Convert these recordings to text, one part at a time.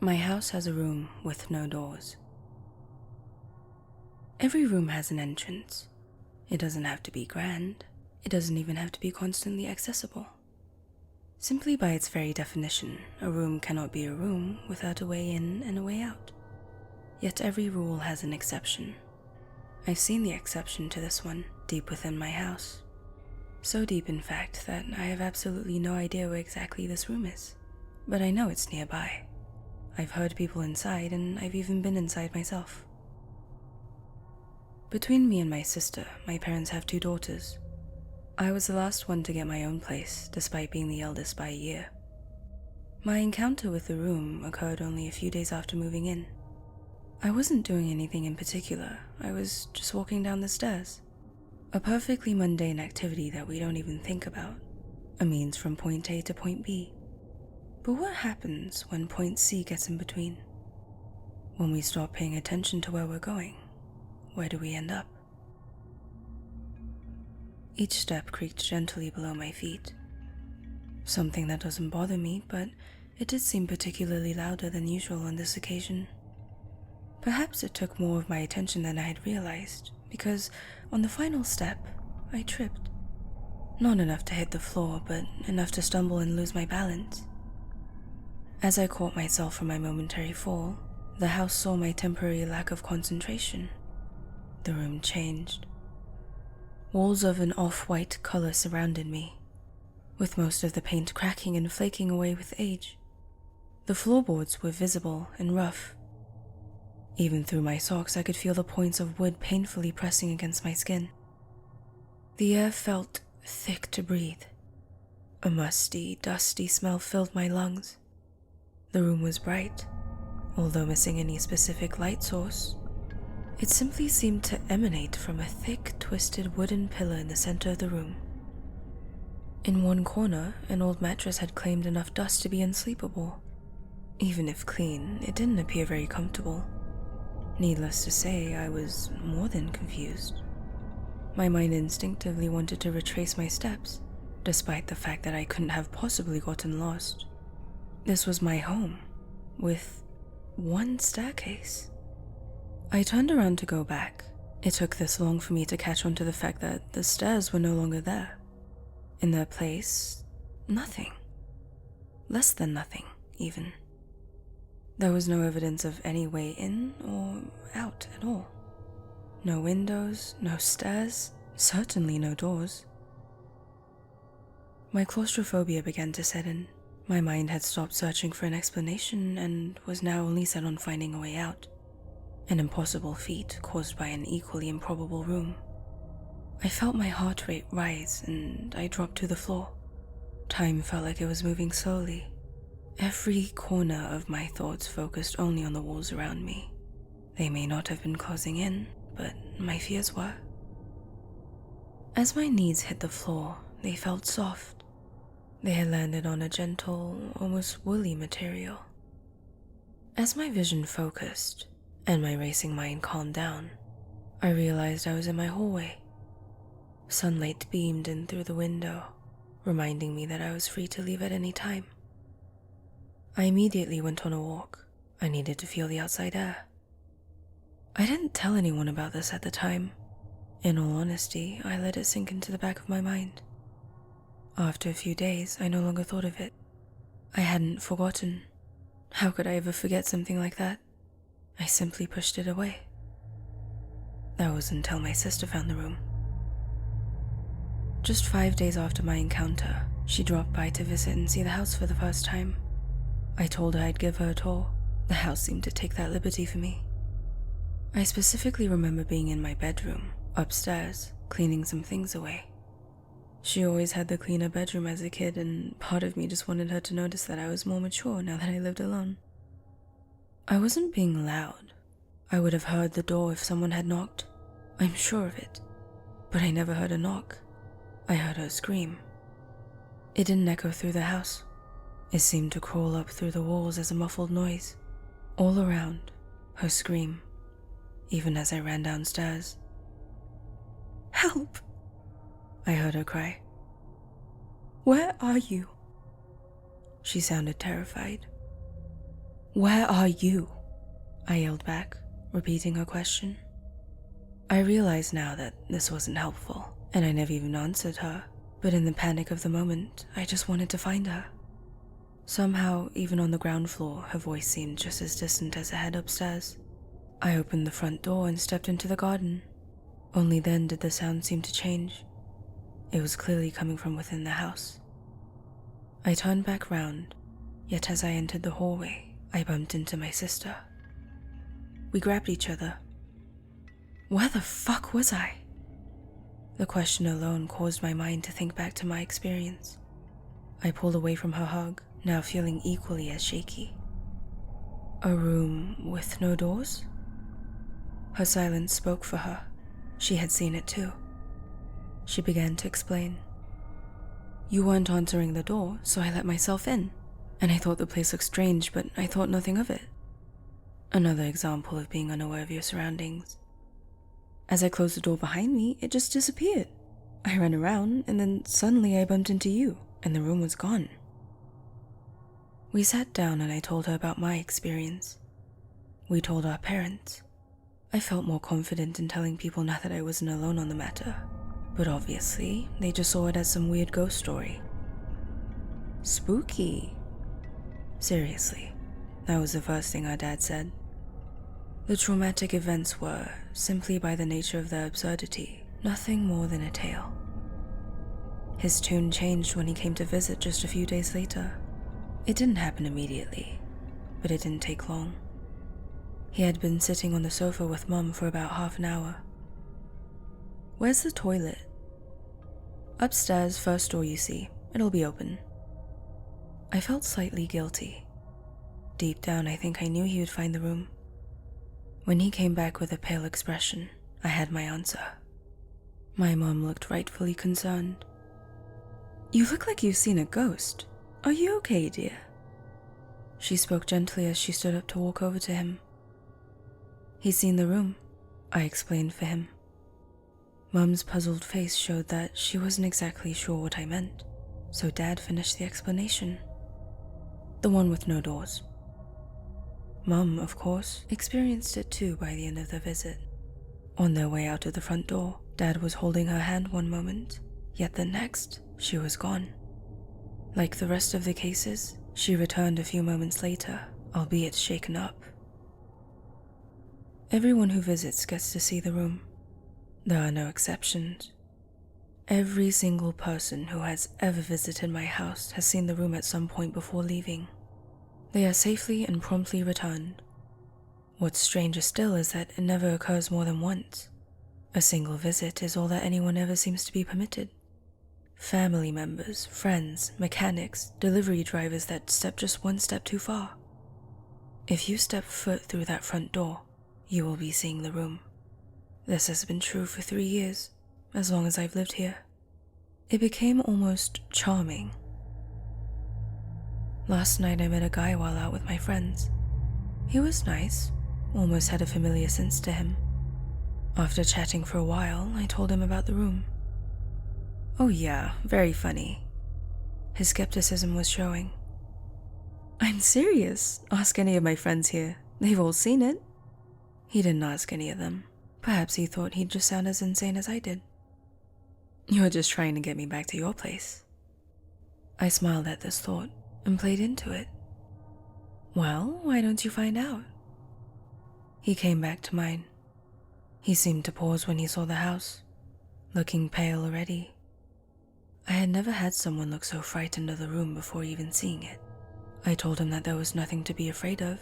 My house has a room with no doors. Every room has an entrance. It doesn't have to be grand. It doesn't even have to be constantly accessible. Simply by its very definition, a room cannot be a room without a way in and a way out. Yet every rule has an exception. I've seen the exception to this one deep within my house. So deep, in fact, that I have absolutely no idea where exactly this room is. But I know it's nearby. I've heard people inside, and I've even been inside myself. Between me and my sister, my parents have 2 daughters. I was the last one to get my own place, despite being the eldest by a year. My encounter with the room occurred only a few days after moving in. I wasn't doing anything in particular. I was just walking down the stairs. A perfectly mundane activity that we don't even think about. A means from point A to point B. But what happens when point C gets in between? When we stop paying attention to where we're going, where do we end up? Each step creaked gently below my feet. Something that doesn't bother me, but it did seem particularly louder than usual on this occasion. Perhaps it took more of my attention than I had realized, because on the final step, I tripped. Not enough to hit the floor, but enough to stumble and lose my balance. As I caught myself from my momentary fall, the house saw my temporary lack of concentration. The room changed. Walls of an off-white color surrounded me, with most of the paint cracking and flaking away with age. The floorboards were visible and rough. Even through my socks, I could feel the points of wood painfully pressing against my skin. The air felt thick to breathe. A musty, dusty smell filled my lungs. The room was bright, although missing any specific light source. It simply seemed to emanate from a thick, twisted wooden pillar in the center of the room. In one corner, an old mattress had claimed enough dust to be unsleepable. Even if clean, it didn't appear very comfortable. Needless to say, I was more than confused. My mind instinctively wanted to retrace my steps, despite the fact that I couldn't have possibly gotten lost. This was my home, with one staircase. I turned around to go back. It took this long for me to catch on to the fact that the stairs were no longer there. In their place, nothing. Less than nothing, even. There was no evidence of any way in or out at all. No windows, no stairs, certainly no doors. My claustrophobia began to set in. My mind had stopped searching for an explanation and was now only set on finding a way out. An impossible feat caused by an equally improbable room. I felt my heart rate rise and I dropped to the floor. Time felt like it was moving slowly. Every corner of my thoughts focused only on the walls around me. They may not have been closing in, but my fears were. As my knees hit the floor, they felt soft. They had landed on a gentle, almost woolly material. As my vision focused, and my racing mind calmed down, I realized I was in my hallway. Sunlight beamed in through the window, reminding me that I was free to leave at any time. I immediately went on a walk. I needed to feel the outside air. I didn't tell anyone about this at the time. In all honesty, I let it sink into the back of my mind. After a few days, I no longer thought of it. I hadn't forgotten. How could I ever forget something like that? I simply pushed it away. That was until my sister found the room. Just 5 days after my encounter, she dropped by to visit and see the house for the first time. I told her I'd give her a tour. The house seemed to take that liberty for me. I specifically remember being in my bedroom, upstairs, cleaning some things away. She always had the cleaner bedroom as a kid, and part of me just wanted her to notice that I was more mature now that I lived alone. I wasn't being loud. I would have heard the door if someone had knocked. I'm sure of it. But I never heard a knock. I heard her scream. It didn't echo through the house. It seemed to crawl up through the walls as a muffled noise. All around, her scream, even as I ran downstairs. "Help!" I heard her cry. "Where are you?" She sounded terrified. Where are you? I yelled back, repeating her question. I realized now that this wasn't helpful, and I never even answered her, but in the panic of the moment, I just wanted to find her. Somehow, even on the ground floor, her voice seemed just as distant as her head upstairs. I opened the front door and stepped into the garden. Only then did the sound seem to change. It was clearly coming from within the house. I turned back round, yet as I entered the hallway, I bumped into my sister. We grabbed each other. Where the fuck was I? The question alone caused my mind to think back to my experience. I pulled away from her hug, now feeling equally as shaky. A room with no doors? Her silence spoke for her. She had seen it too. She began to explain. You weren't answering the door, so I let myself in, and I thought the place looked strange, but I thought nothing of it. Another example of being unaware of your surroundings. As I closed the door behind me, it just disappeared. I ran around, and then suddenly I bumped into you, and the room was gone. We sat down and I told her about my experience. We told our parents. I felt more confident in telling people now that I wasn't alone on the matter, but obviously, they just saw it as some weird ghost story. Spooky. Seriously, that was the first thing our dad said. The traumatic events were, simply by the nature of their absurdity, nothing more than a tale. His tune changed when he came to visit just a few days later. It didn't happen immediately, but it didn't take long. He had been sitting on the sofa with Mum for about half an hour. Where's the toilet? Upstairs, first door you see. It'll be open. I felt slightly guilty. Deep down, I think I knew he would find the room. When he came back with a pale expression, I had my answer. My mom looked rightfully concerned. You look like you've seen a ghost. Are you okay, dear? She spoke gently as she stood up to walk over to him. He's seen the room, I explained for him. Mum's puzzled face showed that she wasn't exactly sure what I meant, so Dad finished the explanation. The one with no doors. Mum, of course, experienced it too by the end of the visit. On their way out of the front door, Dad was holding her hand one moment, yet the next, she was gone. Like the rest of the cases, she returned a few moments later, albeit shaken up. Everyone who visits gets to see the room. There are no exceptions. Every single person who has ever visited my house has seen the room at some point before leaving. They are safely and promptly returned. What's stranger still is that it never occurs more than once. A single visit is all that anyone ever seems to be permitted. Family members, friends, mechanics, delivery drivers that step just one step too far. If you step foot through that front door, you will be seeing the room. This has been true for 3 years, as long as I've lived here. It became almost charming. Last night I met a guy while out with my friends. He was nice, almost had a familiar sense to him. After chatting for a while, I told him about the room. Oh yeah, very funny. His skepticism was showing. I'm serious. Ask any of my friends here. They've all seen it. He didn't ask any of them. Perhaps he thought he'd just sound as insane as I did. You're just trying to get me back to your place. I smiled at this thought and played into it. Well, why don't you find out? He came back to mine. He seemed to pause when he saw the house, looking pale already. I had never had someone look so frightened of the room before even seeing it. I told him that there was nothing to be afraid of,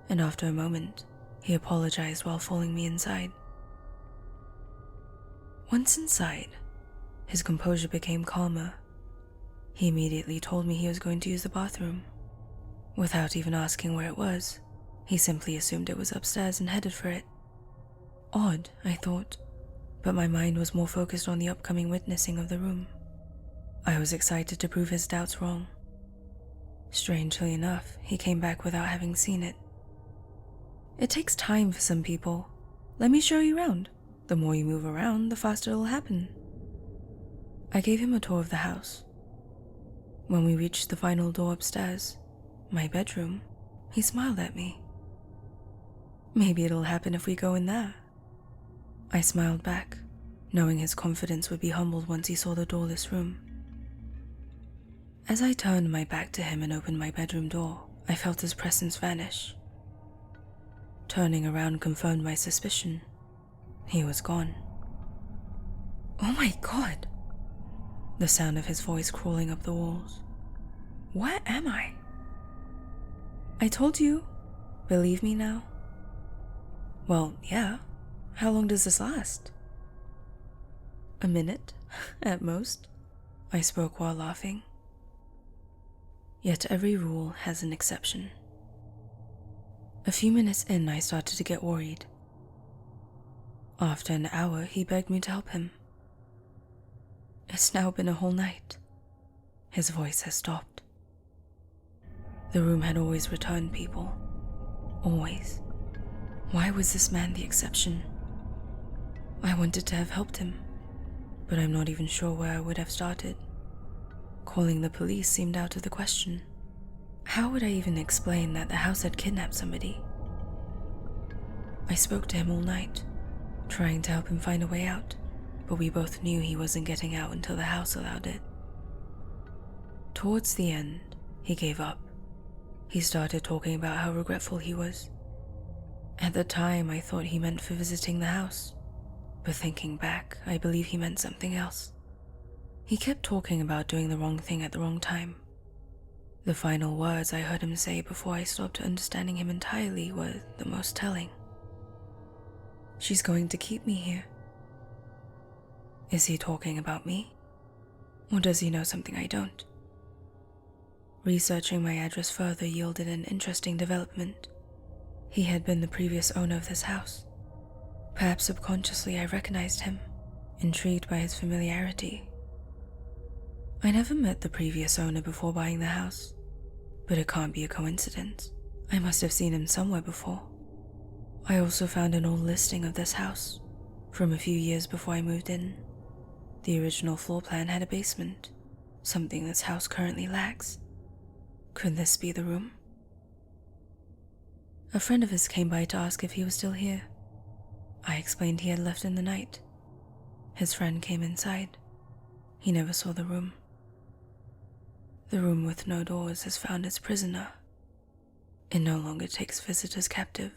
and after a moment, he apologized while following me inside. Once inside, his composure became calmer. He immediately told me he was going to use the bathroom. Without even asking where it was, he simply assumed it was upstairs and headed for it. Odd, I thought, but my mind was more focused on the upcoming witnessing of the room. I was excited to prove his doubts wrong. Strangely enough, he came back without having seen it. It takes time for some people. Let me show you around. The more you move around, the faster it'll happen. I gave him a tour of the house. When we reached the final door upstairs, my bedroom, He smiled at me. Maybe it'll happen if we go in there. I smiled back, knowing his confidence would be humbled once he saw the doorless room. As I turned my back to him and opened my bedroom door, I felt his presence vanish. Turning around confirmed my suspicion. He was gone. Oh my God! The sound of his voice crawling up the walls. Where am I? I told you. Believe me now? Well, yeah. How long does this last? A minute, at most, I spoke while laughing. Yet every rule has an exception. A few minutes in, I started to get worried. After an hour, he begged me to help him. It's now been a whole night. His voice has stopped. The room had always returned people. Always. Why was this man the exception? I wanted to have helped him, but I'm not even sure where I would have started. Calling the police seemed out of the question. How would I even explain that the house had kidnapped somebody? I spoke to him all night, trying to help him find a way out, but we both knew he wasn't getting out until the house allowed it. Towards the end, he gave up. He started talking about how regretful he was. At the time, I thought he meant for visiting the house, but thinking back, I believe he meant something else. He kept talking about doing the wrong thing at the wrong time. The final words I heard him say before I stopped understanding him entirely were the most telling. She's going to keep me here. Is he talking about me? Or does he know something I don't? Researching my address further yielded an interesting development. He had been the previous owner of this house. Perhaps subconsciously I recognized him, intrigued by his familiarity. I never met the previous owner before buying the house, but it can't be a coincidence. I must have seen him somewhere before. I also found an old listing of this house, from a few years before I moved in. The original floor plan had a basement, something this house currently lacks. Could this be the room? A friend of his came by to ask if he was still here. I explained he had left in the night. His friend came inside. He never saw the room. The room with no doors has found its prisoner. It no longer takes visitors captive.